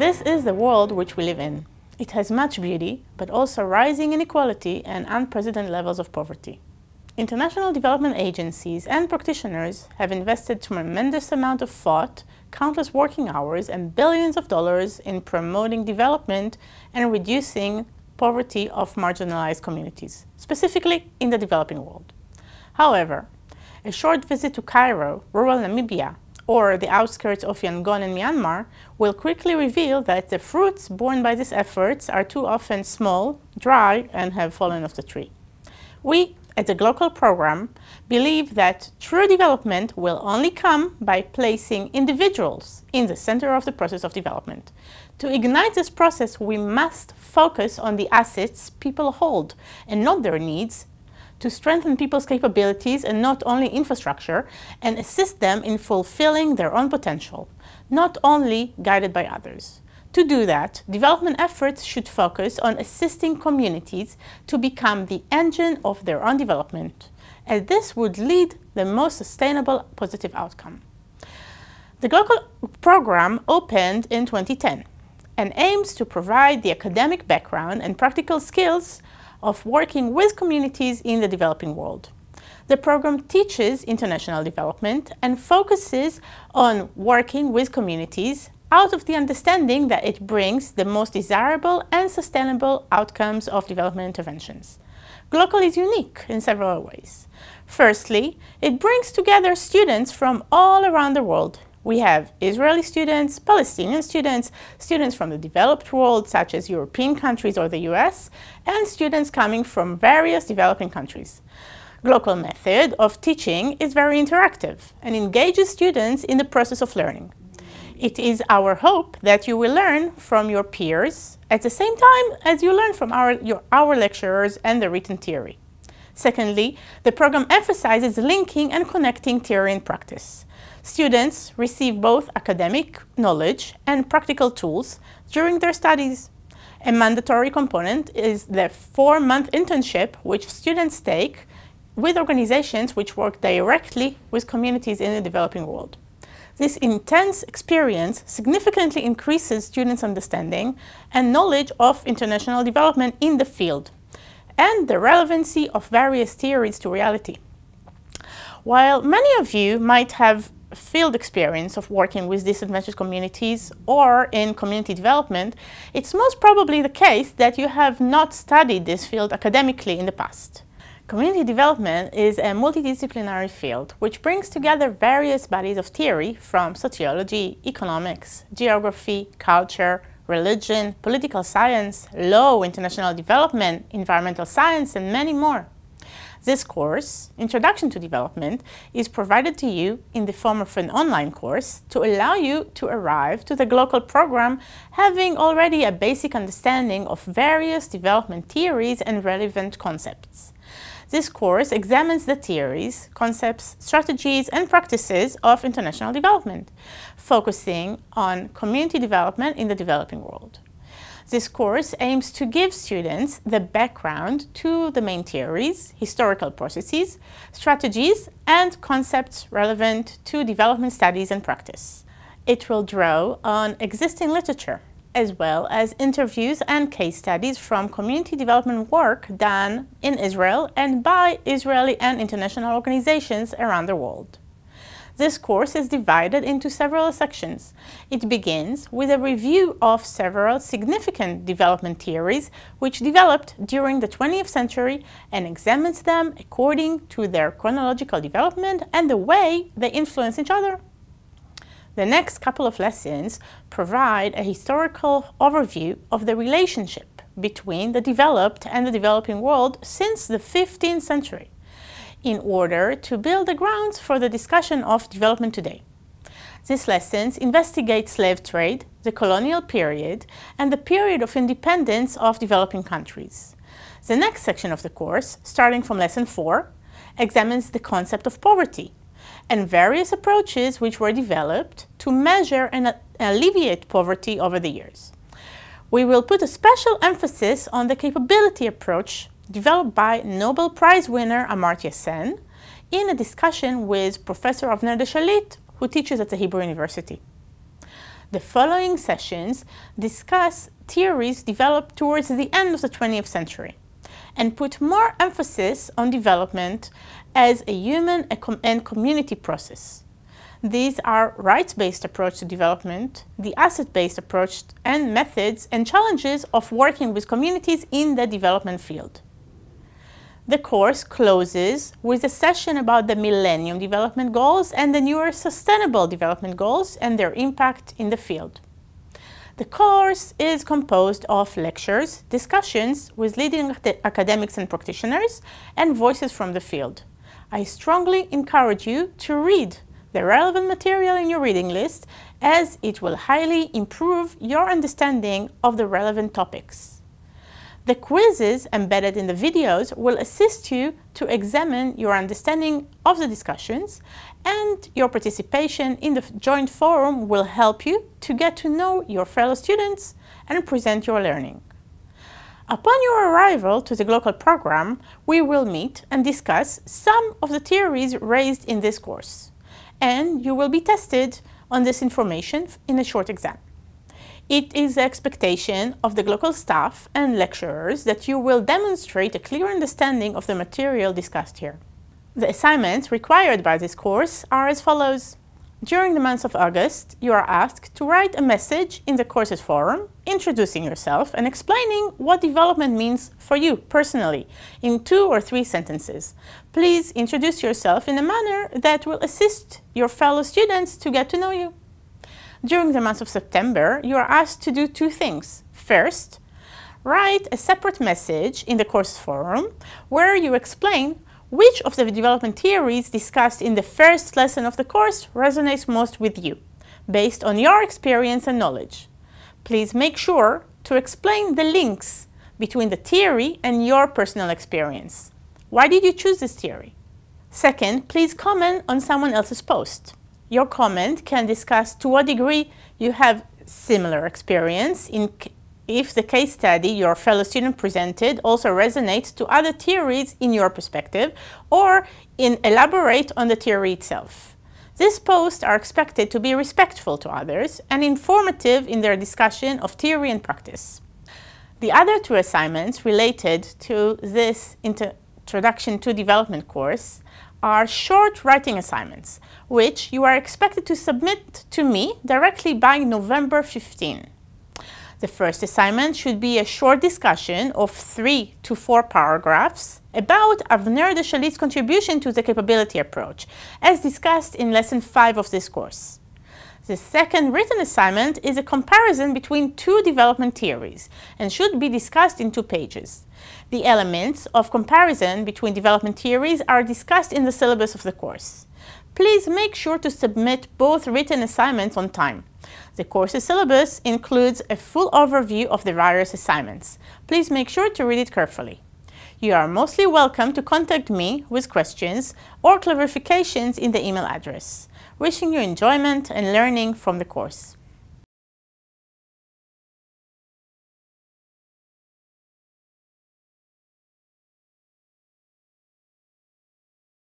This is the world which we live in. It has much beauty, but also rising inequality and unprecedented levels of poverty. International development agencies and practitioners have invested tremendous amount of thought, countless working hours, and billions of dollars in promoting development and reducing poverty of marginalized communities, specifically in the developing world. However, a short visit to Cairo, rural Namibia, or the outskirts of Yangon in Myanmar will quickly reveal that the fruits borne by these efforts are too often small, dry, and have fallen off the tree. We, at the Glocal program, believe that true development will only come by placing individuals in the center of the process of development. To ignite this process, we must focus on the assets people hold and not their needs, to strengthen people's capabilities and not only infrastructure, and assist them in fulfilling their own potential, not only guided by others. To do that, development efforts should focus on assisting communities to become the engine of their own development, as this would lead the most sustainable positive outcome. The Glocal program opened in 2010 and aims to provide the academic background and practical skills of working with communities in the developing world. The program teaches international development and focuses on working with communities out of the understanding that it brings the most desirable and sustainable outcomes of development interventions. Glocal is unique in several ways. Firstly, it brings together students from all around the world. We have Israeli students, Palestinian students, students from the developed world, such as European countries or the US, and students coming from various developing countries. Glocal method of teaching is very interactive and engages students in the process of learning. It is our hope that you will learn from your peers at the same time as you learn from our lecturers and the written theory. Secondly, the program emphasizes linking and connecting theory and practice. Students receive both academic knowledge and practical tools during their studies. A mandatory component is the 4-month internship which students take with organizations which work directly with communities in the developing world. This intense experience significantly increases students' understanding and knowledge of international development in the field and the relevancy of various theories to reality. While many of you might have field experience of working with disadvantaged communities or in community development, it's most probably the case that you have not studied this field academically in the past. Community development is a multidisciplinary field which brings together various bodies of theory from sociology, economics, geography, culture, religion, political science, law, international development, environmental science, and many more. This course, Introduction to Development, is provided to you in the form of an online course to allow you to arrive to the Glocal program having already a basic understanding of various development theories and relevant concepts. This course examines the theories, concepts, strategies, and practices of international development, focusing on community development in the developing world. This course aims to give students the background to the main theories, historical processes, strategies, and concepts relevant to development studies and practice. It will draw on existing literature, as well as interviews and case studies from community development work done in Israel and by Israeli and international organizations around the world. This course is divided into several sections. It begins with a review of several significant development theories which developed during the 20th century and examines them according to their chronological development and the way they influence each other. The next couple of lessons provide a historical overview of the relationship between the developed and the developing world since the 15th century, in order to build the grounds for the discussion of development today. These lessons investigate slave trade, the colonial period, and the period of independence of developing countries. The next section of the course, starting from lesson 4, examines the concept of poverty and various approaches which were developed to measure and alleviate poverty over the years. We will put a special emphasis on the capability approach developed by Nobel Prize winner Amartya Sen in a discussion with Professor Avner de Shalit, who teaches at the Hebrew University. The following sessions discuss theories developed towards the end of the 20th century and put more emphasis on development as a human and community process. These are rights-based approach to development, the asset-based approach, and methods and challenges of working with communities in the development field. The course closes with a session about the Millennium Development Goals and the newer Sustainable Development Goals and their impact in the field. The course is composed of lectures, discussions with leading academics and practitioners, and voices from the field. I strongly encourage you to read the relevant material in your reading list, as it will highly improve your understanding of the relevant topics. The quizzes embedded in the videos will assist you to examine your understanding of the discussions, and your participation in the joint forum will help you to get to know your fellow students and present your learning. Upon your arrival to the Glocal program, we will meet and discuss some of the theories raised in this course, and you will be tested on this information in a short exam. It is the expectation of the Glocal staff and lecturers that you will demonstrate a clear understanding of the material discussed here. The assignments required by this course are as follows. During the month of August, you are asked to write a message in the course's forum, introducing yourself and explaining what development means for you personally in 2 or 3 sentences. Please introduce yourself in a manner that will assist your fellow students to get to know you. During the month of September, you are asked to do 2 things. First, write a separate message in the course forum where you explain which of the development theories discussed in the first lesson of the course resonates most with you, based on your experience and knowledge. Please make sure to explain the links between the theory and your personal experience. Why did you choose this theory? Second, please comment on someone else's post. Your comment can discuss to what degree you have similar experience, if the case study your fellow student presented also resonates to other theories in your perspective, or elaborate on the theory itself. These posts are expected to be respectful to others and informative in their discussion of theory and practice. The other 2 assignments related to this Introduction to Development course are short writing assignments, which you are expected to submit to me directly by November 15. The first assignment should be a short discussion of 3 to 4 paragraphs about Avner de Shalit's contribution to the capability approach, as discussed in Lesson 5 of this course. The second written assignment is a comparison between 2 development theories and should be discussed in 2 pages. The elements of comparison between development theories are discussed in the syllabus of the course. Please make sure to submit both written assignments on time. The course's syllabus includes a full overview of the various assignments. Please make sure to read it carefully. You are mostly welcome to contact me with questions or clarifications in the email address. Wishing you enjoyment and learning from the course.